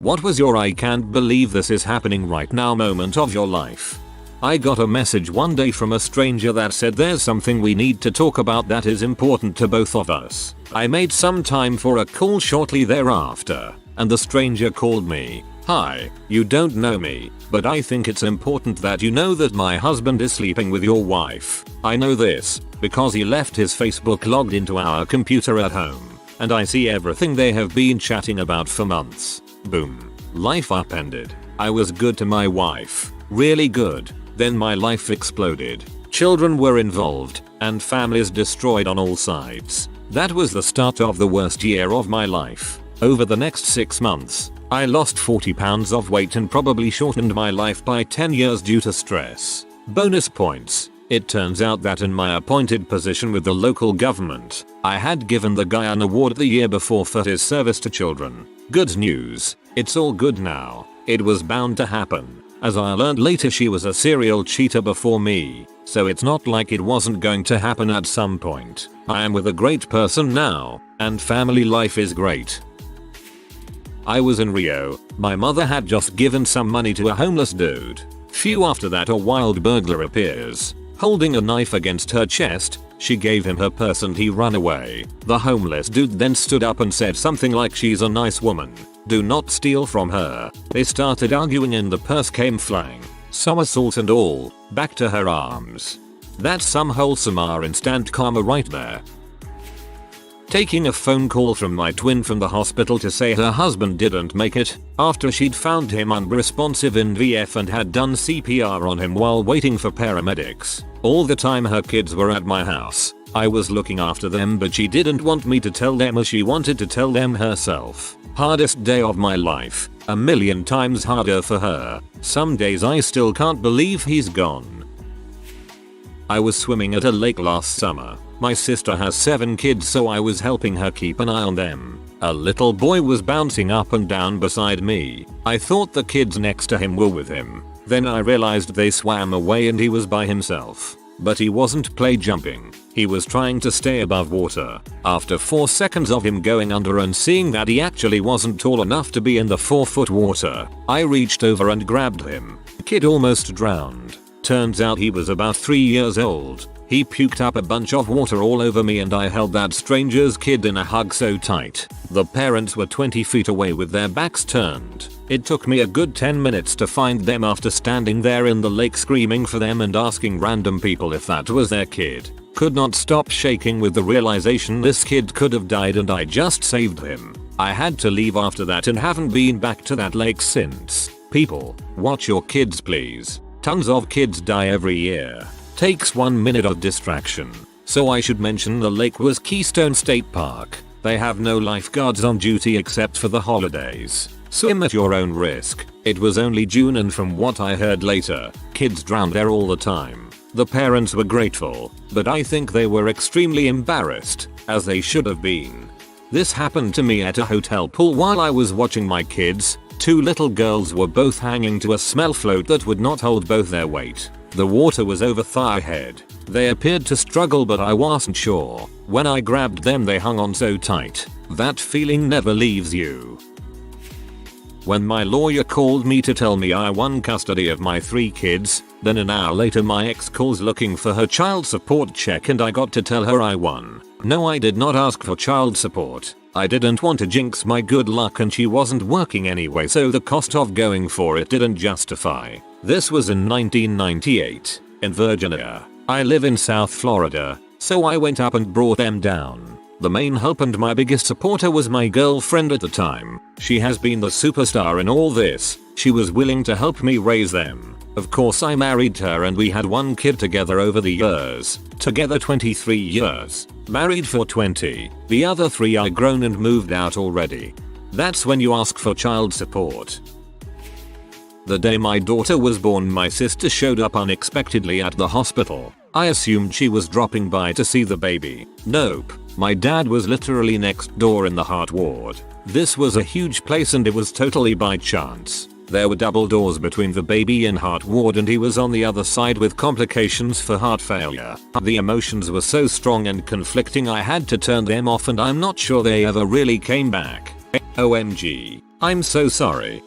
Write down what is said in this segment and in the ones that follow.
What was your "I can't believe this is happening right now" moment of your life? I got a message one day from a stranger that said there's something we need to talk about that is important to both of us. I made some time for a call shortly thereafter, and the stranger called me. "Hi, you don't know me, but I think it's important that you know that my husband is sleeping with your wife. I know this because he left his Facebook logged into our computer at home, and I see everything they have been chatting about for months." Boom. Life upended. I was good to my wife. Really good. Then my life exploded. Children were involved, and families destroyed on all sides. That was the start of the worst year of my life. Over the next 6 months, I lost 40 pounds of weight and probably shortened my life by 10 years due to stress. Bonus points. It turns out that in my appointed position with the local government, I had given the guy an award the year before for his service to children. Good news. It's all good now. It was bound to happen. As I learned later, she was a serial cheater before me, so it's not like it wasn't going to happen at some point. I am with a great person now, and family life is great. I was in Rio. My mother had just given some money to a homeless dude. Few after that, a wild burglar appears, holding a knife against her chest. She gave him her purse and he ran away. The homeless dude then stood up and said something like, "She's a nice woman. Do not steal from her." They started arguing and the purse came flying. Somersault and all, back to her arms. That's some wholesome instant karma right there. Taking a phone call from my twin from the hospital to say her husband didn't make it after she'd found him unresponsive in VF and had done CPR on him while waiting for paramedics. All the time her kids were at my house. I was looking after them, but she didn't want me to tell them as she wanted to tell them herself. Hardest day of my life. A million times harder for her. Some days I still can't believe he's gone. I was swimming at a lake last summer. My sister has 7 kids, so I was helping her keep an eye on them. A little boy was bouncing up and down beside me. I thought the kids next to him were with him. Then I realized they swam away and he was by himself. But he wasn't play jumping. He was trying to stay above water. After 4 seconds of him going under and seeing that he actually wasn't tall enough to be in the 4-foot water, I reached over and grabbed him. The kid almost drowned. Turns out he was about 3 years old. He puked up a bunch of water all over me and I held that stranger's kid in a hug so tight. The parents were 20 feet away with their backs turned. It took me a good 10 minutes to find them after standing there in the lake screaming for them and asking random people if that was their kid. Could not stop shaking with the realization this kid could have died and I just saved him. I had to leave after that and haven't been back to that lake since. People, watch your kids please. Tons of kids die every year. Takes 1 minute of distraction. So I should mention the lake was Keystone State Park. They have no lifeguards on duty except for the holidays. Swim at your own risk. It was only June and from what I heard later, kids drown there all the time. The parents were grateful, but I think they were extremely embarrassed, as they should have been. This happened to me at a hotel pool while I was watching my kids. 2 little girls were both hanging to a smell float that would not hold both their weight. The water was over thigh head. They appeared to struggle but I wasn't sure. When I grabbed them they hung on so tight. That feeling never leaves you. When my lawyer called me to tell me I won custody of my 3 kids, then an hour later my ex calls looking for her child support check and I got to tell her I won. No, I did not ask for child support. I didn't want to jinx my good luck and she wasn't working anyway, so the cost of going for it didn't justify. This was in 1998, in Virginia. I live in South Florida, so I went up and brought them down. The main help and my biggest supporter was my girlfriend at the time. She has been the superstar in all this. She was willing to help me raise them. Of course I married her and we had 1 kid together over the years. Together 23 years. Married for 20. The other 3 are grown and moved out already. That's when you ask for child support. The day my daughter was born, my sister showed up unexpectedly at the hospital. I assumed she was dropping by to see the baby. Nope. My dad was literally next door in the heart ward. This was a huge place and it was totally by chance. There were double doors between the baby and heart ward and he was on the other side with complications for heart failure. The emotions were so strong and conflicting I had to turn them off and I'm not sure they ever really came back. OMG. I'm so sorry.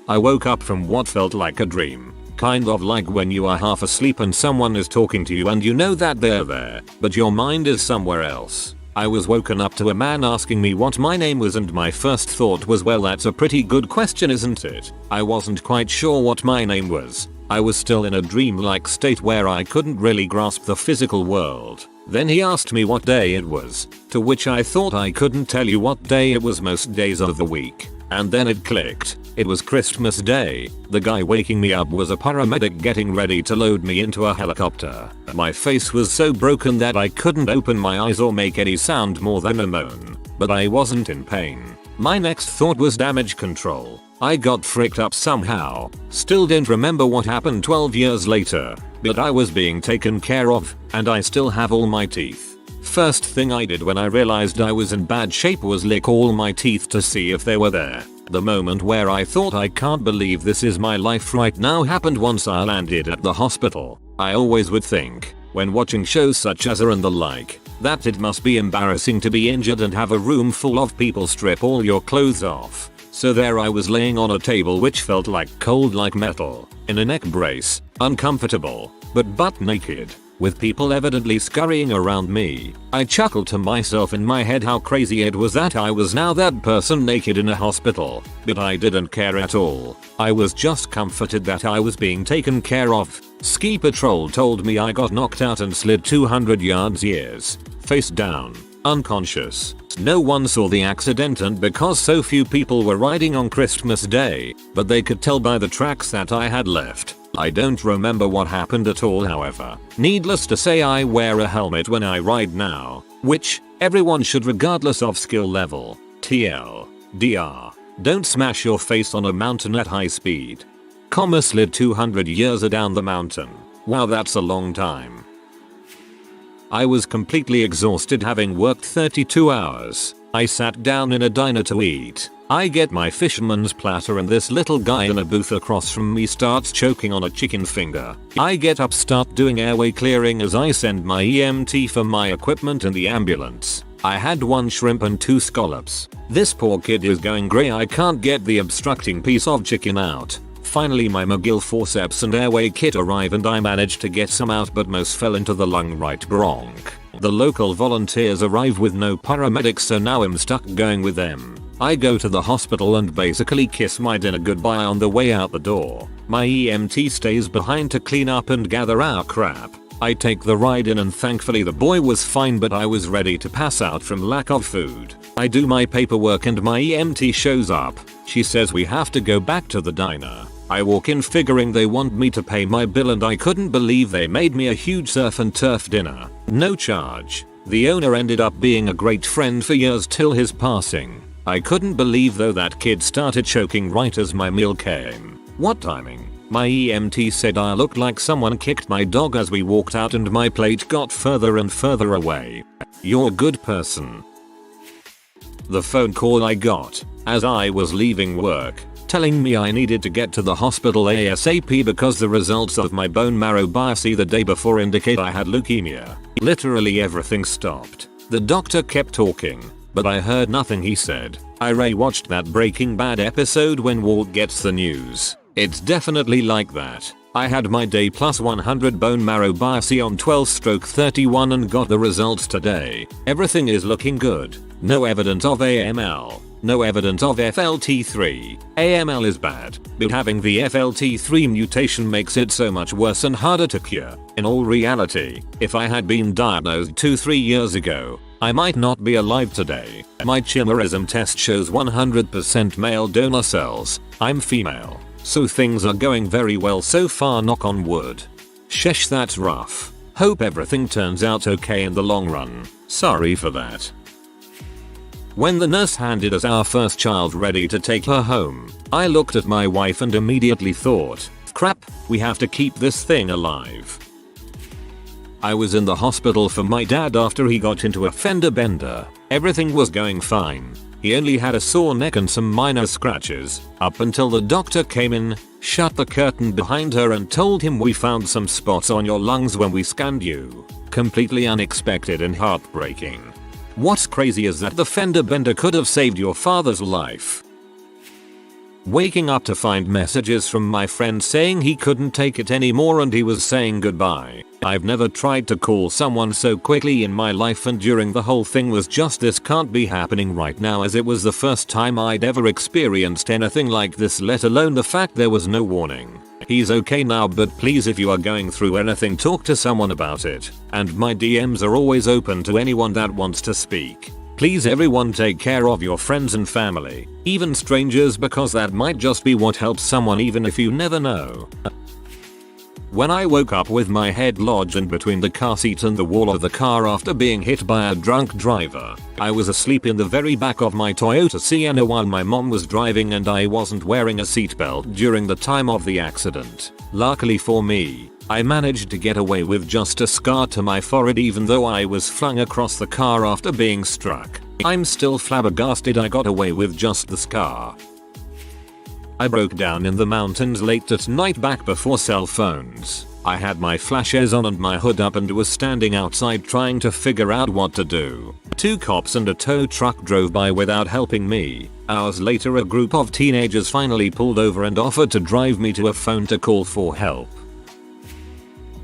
I woke up from what felt like a dream. Kind of like when you are half asleep and someone is talking to you and you know that they're there, but your mind is somewhere else. I was woken up to a man asking me what my name was, and my first thought was, well, that's a pretty good question, isn't it? I wasn't quite sure what my name was. I was still in a dream-like state where I couldn't really grasp the physical world. Then he asked me what day it was, to which I thought I couldn't tell you what day it was most days of the week. And then it clicked. It was Christmas Day. The guy waking me up was a paramedic getting ready to load me into a helicopter. My face was so broken that I couldn't open my eyes or make any sound more than a moan. But I wasn't in pain. My next thought was damage control. I got freaked up somehow. Still didn't remember what happened 12 years later. But I was being taken care of, and I still have all my teeth. First thing I did when I realized I was in bad shape was lick all my teeth to see if they were there. The moment where I thought I can't believe this is my life right now happened once I landed at the hospital. I always would think, when watching shows such as and the like, that it must be embarrassing to be injured and have a room full of people strip all your clothes off. So there I was laying on a table which felt like cold like metal, in a neck brace, uncomfortable, but butt naked, with people evidently scurrying around me. I chuckled to myself in my head how crazy it was that I was now that person naked in a hospital, but I didn't care at all. I was just comforted that I was being taken care of. Ski Patrol told me I got knocked out and slid 200 yards, face down, unconscious. No one saw the accident, and because so few people were riding on Christmas Day, but they could tell by the tracks that I had left. I don't remember what happened at all, however. Needless to say, I wear a helmet when I ride now, which everyone should regardless of skill level. TLDR. Don't smash your face on a mountain at high speed. Slid 200 years down the mountain. Wow, that's a long time. I was completely exhausted having worked 32 hours. I sat down in a diner to eat. I get my fisherman's platter and this little guy in a booth across from me starts choking on a chicken finger. I get up, start doing airway clearing as I send my EMT for my equipment and the ambulance. I had 1 shrimp and 2 scallops. This poor kid is going grey. I can't get the obstructing piece of chicken out. Finally my McGill forceps and airway kit arrive and I managed to get some out, but most fell into the lung right bronch. The local volunteers arrive with no paramedics, so now I'm stuck going with them. I go to the hospital and basically kiss my dinner goodbye on the way out the door. My EMT stays behind to clean up and gather our crap. I take the ride in and thankfully the boy was fine, but I was ready to pass out from lack of food. I do my paperwork and my EMT shows up. She says we have to go back to the diner. I walk in figuring they want me to pay my bill, and I couldn't believe they made me a huge surf and turf dinner. No charge. The owner ended up being a great friend for years till his passing. I couldn't believe though that kid started choking right as my meal came. What timing? My EMT said I looked like someone kicked my dog as we walked out and my plate got further and further away. You're a good person. The phone call I got as I was leaving work, telling me I needed to get to the hospital ASAP because the results of my bone marrow biopsy the day before indicate I had leukemia. Literally everything stopped. The doctor kept talking, but I heard nothing he said. I rewatched that Breaking Bad episode when Walt gets the news. It's definitely like that. I had my day plus 100 bone marrow biopsy on 12/31 and got the results today. Everything is looking good. No evidence of AML. No evidence of FLT3. AML is bad, but having the FLT3 mutation makes it so much worse and harder to cure. In all reality, if I had been diagnosed 2-3 years ago, I might not be alive today. My chimerism test shows 100% male donor cells. I'm female, so things are going very well so far, knock on wood. Sheesh, that's rough. Hope everything turns out okay in the long run. Sorry for that. When the nurse handed us our first child ready to take her home, I looked at my wife and immediately thought, crap, we have to keep this thing alive. I was in the hospital for my dad after he got into a fender bender. Everything was going fine. He only had a sore neck and some minor scratches, up until the doctor came in, shut the curtain behind her and told him we found some spots on your lungs when we scanned you. Completely unexpected and heartbreaking. What's crazy is that the fender bender could have saved your father's life. Waking up to find messages from my friend saying he couldn't take it anymore and he was saying goodbye. I've never tried to call someone so quickly in my life, and during the whole thing was just, this can't be happening right now, as it was the first time I'd ever experienced anything like this, let alone the fact there was no warning. He's okay now, but please, if you are going through anything, talk to someone about it. And my DMs are always open to anyone that wants to speak. Please everyone, take care of your friends and family, even strangers, because that might just be what helps someone, even if you never know. When I woke up with my head lodged in between the car seat and the wall of the car after being hit by a drunk driver, I was asleep in the very back of my Toyota Sienna while my mom was driving, and I wasn't wearing a seatbelt during the time of the accident. Luckily for me, I managed to get away with just a scar to my forehead, even though I was flung across the car after being struck. I'm still flabbergasted I got away with just the scar. I broke down in the mountains late at night back before cell phones. I had my flashes on and my hood up and was standing outside trying to figure out what to do. 2 cops and a tow truck drove by without helping me. Hours later, a group of teenagers finally pulled over and offered to drive me to a phone to call for help.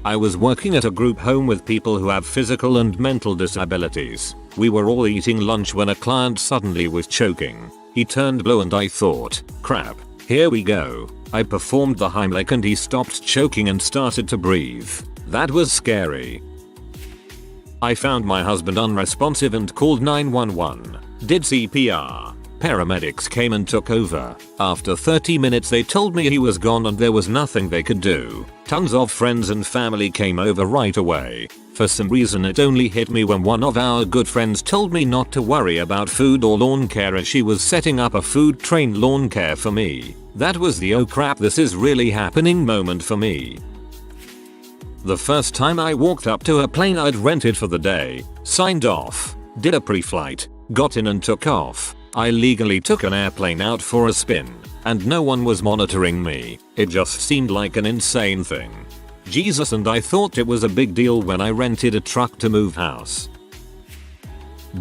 I was working at a group home with people who have physical and mental disabilities. We were all eating lunch when a client suddenly was choking. He turned blue and I thought, crap, here we go. I performed the Heimlich and he stopped choking and started to breathe. That was scary. I found my husband unresponsive and called 911. Did CPR. Paramedics came and took over. After 30 minutes they told me he was gone and there was nothing they could do. Tons of friends and family came over right away. For some reason it only hit me when one of our good friends told me not to worry about food or lawn care, as she was setting up a food train lawn care for me. That was the oh crap, this is really happening moment for me. The first time I walked up to a plane I'd rented for the day, signed off, did a pre-flight, got in and took off. I legally took an airplane out for a spin, and no one was monitoring me. It just seemed like an insane thing. Jesus, and I thought it was a big deal when I rented a truck to move house.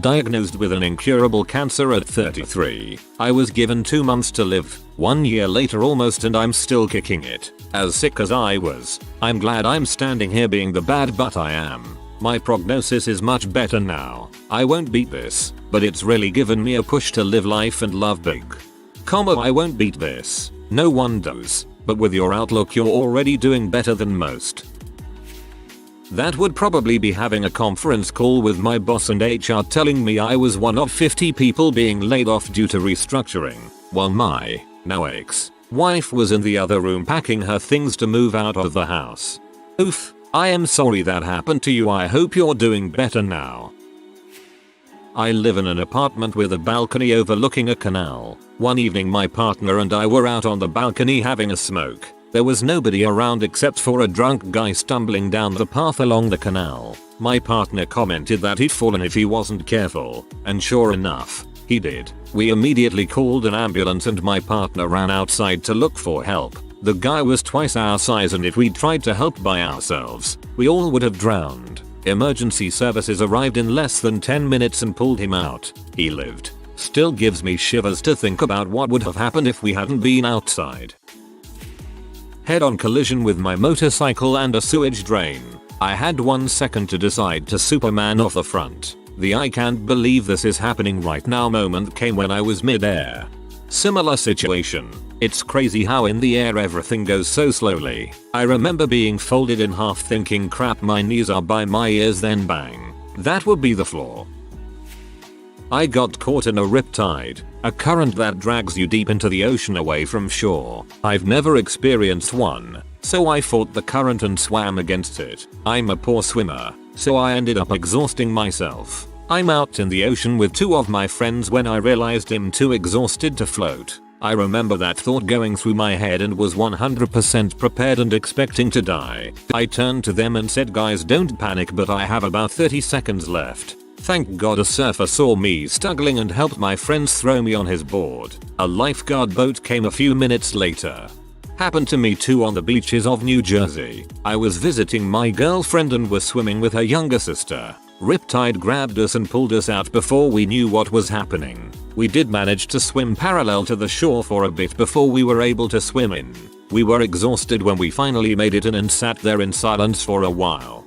Diagnosed with an incurable cancer at 33, I was given 2 months to live. 1 year later almost and I'm still kicking it. As sick as I was, I'm glad I'm standing here being the bad but I am. My prognosis is much better now. I won't beat this, but it's really given me a push to live life and love big. I won't beat this. No one does. But with your outlook you're already doing better than most. That would probably be having a conference call with my boss and HR telling me I was one of 50 people being laid off due to restructuring, while my now ex-wife was in the other room packing her things to move out of the house. Oof. I am sorry that happened to you. I hope you're doing better now. I live in an apartment with a balcony overlooking a canal. One evening my partner and I were out on the balcony having a smoke. There was nobody around except for a drunk guy stumbling down the path along the canal. My partner commented that he'd fallen if he wasn't careful, and sure enough, he did. We immediately called an ambulance and my partner ran outside to look for help. The guy was twice our size and if we'd tried to help by ourselves, we all would have drowned. Emergency services arrived in less than 10 minutes and pulled him out. He lived. Still gives me shivers to think about what would have happened if we hadn't been outside. Head-on collision with my motorcycle and a sewage drain. I had 1 second to decide to Superman off the front. The I can't believe this is happening right now moment came when I was mid-air. Similar situation. It's crazy how in the air everything goes so slowly. I remember being folded in half thinking crap my knees are by my ears, then bang. That would be the floor. I got caught in a riptide, a current that drags you deep into the ocean away from shore. I've never experienced one, so I fought the current and swam against it. I'm a poor swimmer, so I ended up exhausting myself. I'm out in the ocean with 2 of my friends when I realized I'm too exhausted to float. I remember that thought going through my head and was 100% prepared and expecting to die. I turned to them and said, guys, don't panic, but I have about 30 seconds left. Thank God a surfer saw me struggling and helped my friends throw me on his board. A lifeguard boat came a few minutes later. Happened to me too on the beaches of New Jersey. I was visiting my girlfriend and was swimming with her younger sister. Riptide grabbed us and pulled us out before we knew what was happening. We did manage to swim parallel to the shore for a bit before we were able to swim in. We were exhausted when we finally made it in and sat there in silence for a while.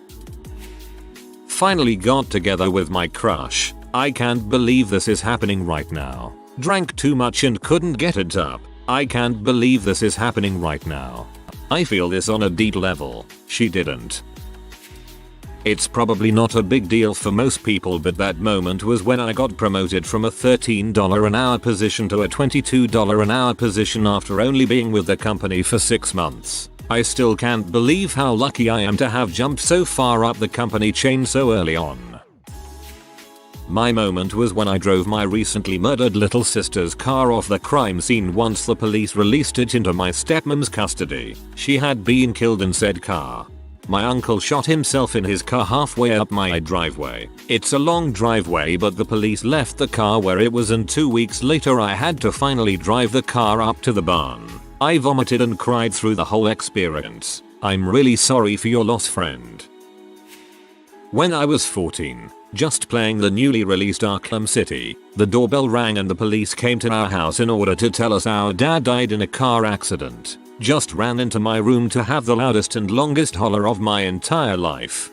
Finally got together with my crush. I can't believe this is happening right now. Drank too much and couldn't get it up. I can't believe this is happening right now. I feel this on a deep level. She didn't. It's probably not a big deal for most people, but that moment was when I got promoted from a $13 an hour position to a $22 an hour position after only being with the company for 6 months. I still can't believe how lucky I am to have jumped so far up the company chain so early on. My moment was when I drove my recently murdered little sister's car off the crime scene once the police released it into my stepmom's custody. She had been killed in said car. My uncle shot himself in his car halfway up my driveway. It's a long driveway, but the police left the car where it was, and 2 weeks later I had to finally drive the car up to the barn. I vomited and cried through the whole experience. I'm really sorry for your loss, friend. When I was 14, just playing the newly released Arkham City, the doorbell rang and the police came to our house in order to tell us our dad died in a car accident. Just ran into my room to have the loudest and longest holler of my entire life.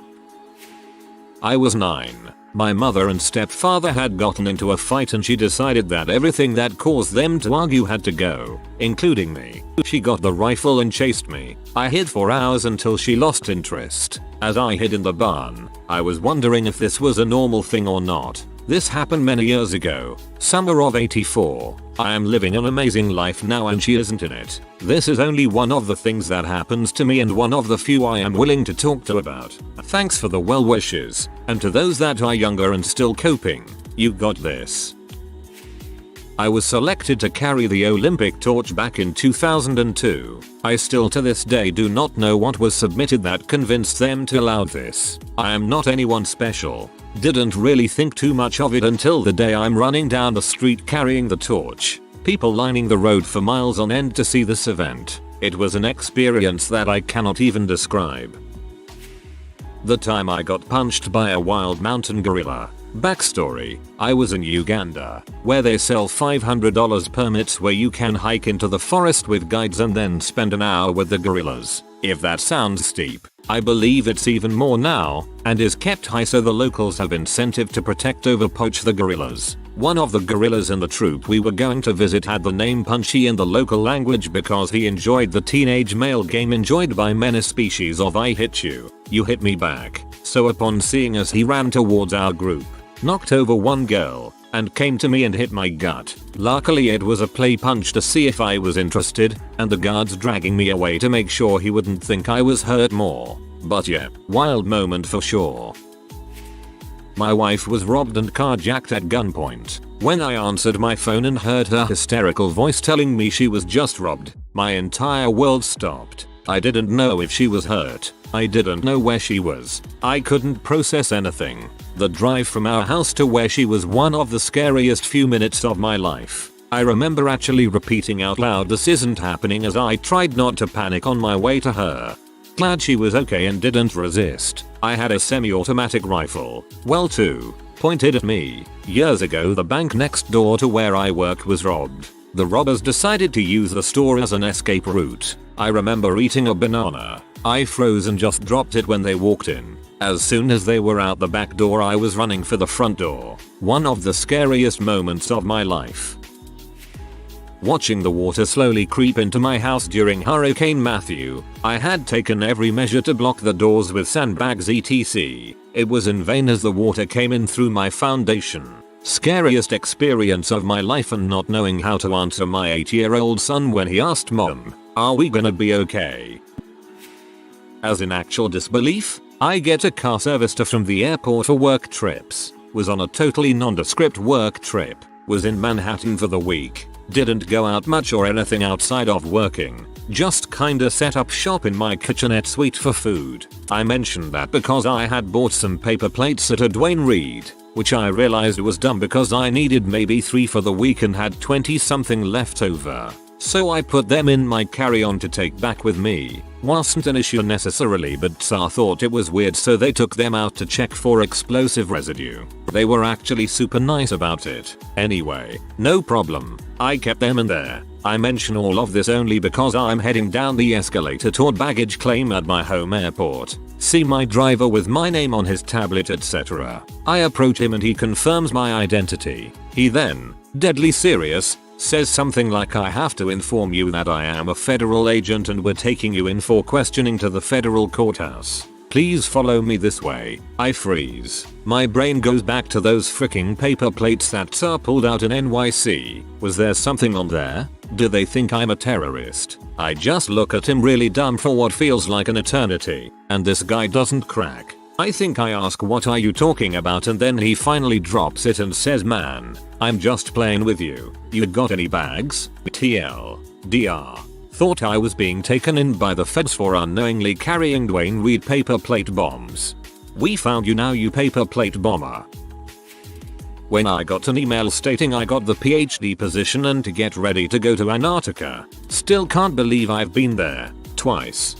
I was 9. My mother and stepfather had gotten into a fight and she decided that everything that caused them to argue had to go, including me. She got the rifle and chased me. I hid for hours until she lost interest. As I hid in the barn, I was wondering if this was a normal thing or not. This happened many years ago, summer of '84. I am living an amazing life now and she isn't in it. This is only one of the things that happens to me and one of the few I am willing to talk to about. Thanks for the well wishes, and to those that are younger and still coping, you got this. I was selected to carry the Olympic torch back in 2002. I still to this day do not know what was submitted that convinced them to allow this. I am not anyone special. Didn't really think too much of it until the day I'm running down the street carrying the torch. People lining the road for miles on end to see this event. It was an experience that I cannot even describe. The time I got punched by a wild mountain gorilla. Backstory, I was in Uganda, where they sell $500 permits where you can hike into the forest with guides and then spend an hour with the gorillas. If that sounds steep, I believe it's even more now, and is kept high so the locals have incentive to protect overpoach the gorillas. One of the gorillas in the troop we were going to visit had the name Punchy in the local language because he enjoyed the teenage male game enjoyed by many species of I hit you, you hit me back. So upon seeing us he ran towards our group, knocked over one girl, and came to me and hit my gut. Luckily it was a play punch to see if I was interested, and the guards dragging me away to make sure he wouldn't think I was hurt more. But yeah, wild moment for sure. My wife was robbed and carjacked at gunpoint. When I answered my phone and heard her hysterical voice telling me she was just robbed, my entire world stopped. I didn't know if she was hurt. I didn't know where she was. I couldn't process anything. The drive from our house to where she was one of the scariest few minutes of my life. I remember actually repeating out loud "this isn't happening" as I tried not to panic on my way to her. Glad she was okay and didn't resist. I had a semi-automatic rifle, well too, pointed at me. Years ago the bank next door to where I work was robbed. The robbers decided to use the store as an escape route. I remember eating a banana. I froze and just dropped it when they walked in. As soon as they were out the back door I was running for the front door. One of the scariest moments of my life. Watching the water slowly creep into my house during Hurricane Matthew, I had taken every measure to block the doors with sandbags etc. It was in vain as the water came in through my foundation. Scariest experience of my life, and not knowing how to answer my 8-year-old son when he asked Mom, "Are we gonna be okay?" As in actual disbelief, I get a car serviced from the airport for work trips. Was on a totally nondescript work trip. Was in Manhattan for the week. Didn't go out much or anything outside of working. Just kinda set up shop in my kitchenette suite for food. I mentioned that because I had bought some paper plates at a Dwayne Reed, which I realized was dumb because I needed maybe 3 for the week and had 20 something left over. So I put them in my carry-on to take back with me. Wasn't an issue necessarily, but Tsar thought it was weird, so they took them out to check for explosive residue. They were actually super nice about it. Anyway, no problem. I kept them in there. I mention all of this only because I'm heading down the escalator toward baggage claim at my home airport. See my driver with my name on his tablet, etc. I approach him and he confirms my identity. He then, deadly serious, says something like, "I have to inform you that I am a federal agent and we're taking you in for questioning to the federal courthouse. Please follow me this way." I freeze. My brain goes back to those freaking paper plates that Tsar pulled out in NYC. Was there something on there? Do they think I'm a terrorist? I just look at him really dumb for what feels like an eternity, and this guy doesn't crack. I think I ask, "What are you talking about?" and then he finally drops it and says, "Man, I'm just playing with you. You got any bags?" TL. DR. Thought I was being taken in by the feds for unknowingly carrying Dwayne Reed paper plate bombs. We found you now, you paper plate bomber. When I got an email stating I got the PhD position and to get ready to go to Antarctica. Still can't believe I've been there twice.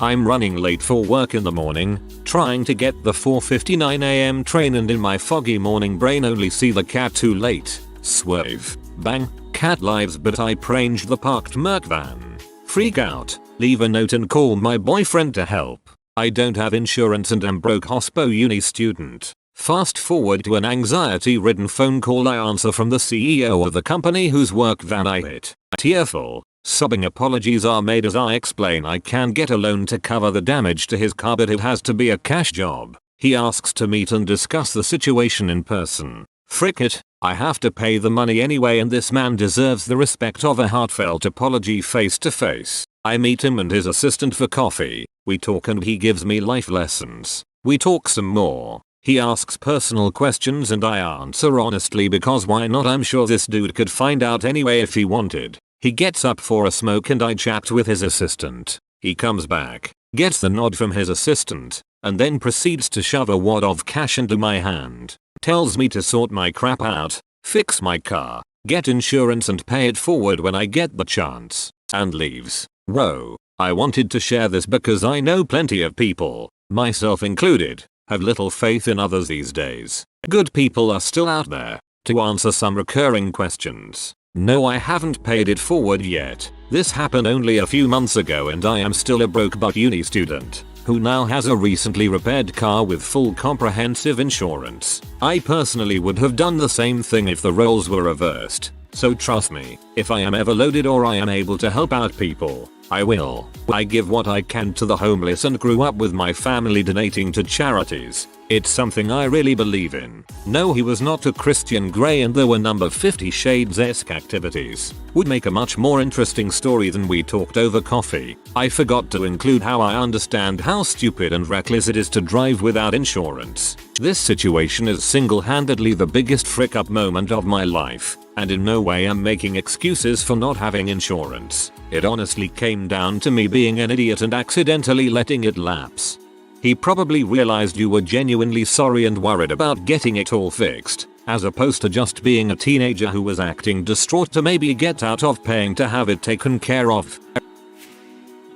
I'm running late for work in the morning, trying to get the 4:59 AM train, and in my foggy morning brain only see the cat too late. Swerve. Bang. Cat lives, but I pranged the parked Merc van. Freak out. Leave a note and call my boyfriend to help. I don't have insurance and am broke hospo uni student. Fast forward to an anxiety-ridden phone call I answer from the CEO of the company whose work van I hit. Tearful, sobbing apologies are made as I explain I can get a loan to cover the damage to his car, but it has to be a cash job. He asks to meet and discuss the situation in person. Frick it, I have to pay the money anyway, and this man deserves the respect of a heartfelt apology face to face. I meet him and his assistant for coffee. We talk and he gives me life lessons. We talk some more. He asks personal questions and I answer honestly because why not? I'm sure this dude could find out anyway if he wanted. He gets up for a smoke and I chat with his assistant. He comes back, gets the nod from his assistant, and then proceeds to shove a wad of cash into my hand. Tells me to sort my crap out, fix my car, get insurance and pay it forward when I get the chance, and leaves. Whoa, I wanted to share this because I know plenty of people, myself included, have little faith in others these days. Good people are still out there. To answer some recurring questions. No, I haven't paid it forward yet. This happened only a few months ago and I am still a broke but uni student who now has a recently repaired car with full comprehensive insurance. I personally would have done the same thing if the roles were reversed. So trust me, if I am ever loaded or I am able to help out people, I will. I give what I can to the homeless and grew up with my family donating to charities. It's something I really believe in. No, he was not a Christian Grey and there were number 50 Shades-esque activities. Would make a much more interesting story than we talked over coffee. I forgot to include how I understand how stupid and reckless it is to drive without insurance. This situation is single-handedly the biggest frick up moment of my life, and in no way am making excuses for not having insurance. It honestly came down to me being an idiot and accidentally letting it lapse. He probably realized you were genuinely sorry and worried about getting it all fixed, as opposed to just being a teenager who was acting distraught to maybe get out of paying to have it taken care of.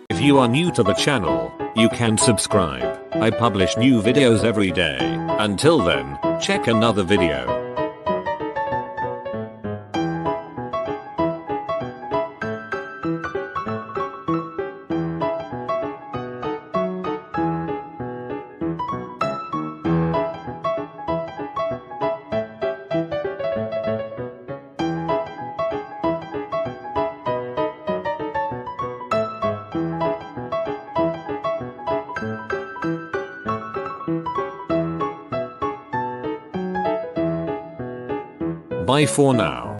If you are new to the channel, you can subscribe. I publish new videos every day. Until then, check another video. Bye for now.